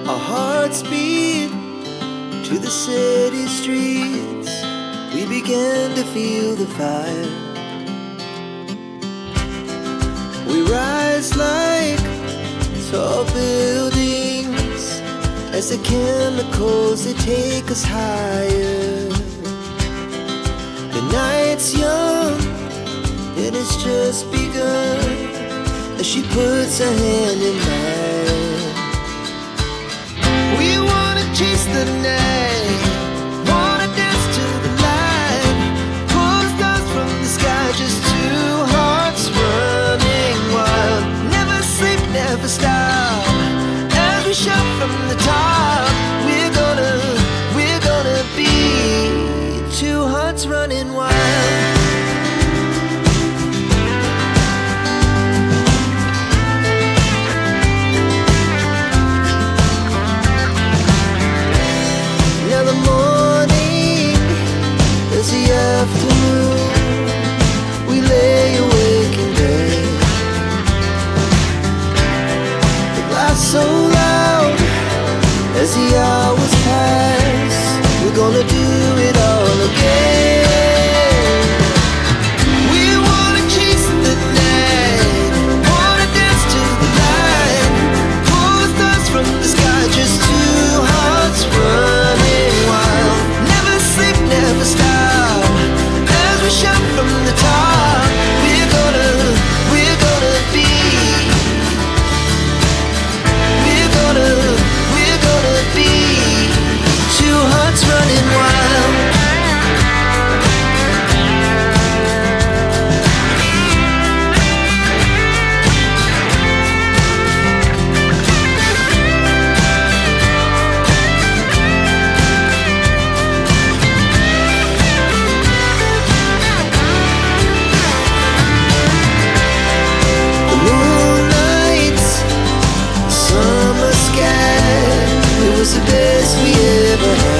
Our hearts beat to the city streets. We began to feel the fire. We rise like tall buildings as the chemicals, they take us higher. The night's young and it's just begun as she puts her hand in mine. We wanna chase the night, wanna dance to the light, pull stars from the sky, just two hearts running wild. Never sleep, never stop, as we shout from the top. We're gonna be two hearts running wild. Afternoon, we lay awake in bed. The laughs so loud as the hours pass. We're gonna do it all again. We wanna chase the night, wanna dance to the light, pull stars from the sky, just two hearts running wild. Never sleep, never stop, shout from the top. We're gonna be, we're gonna be two hearts running wild. It was the best we ever had.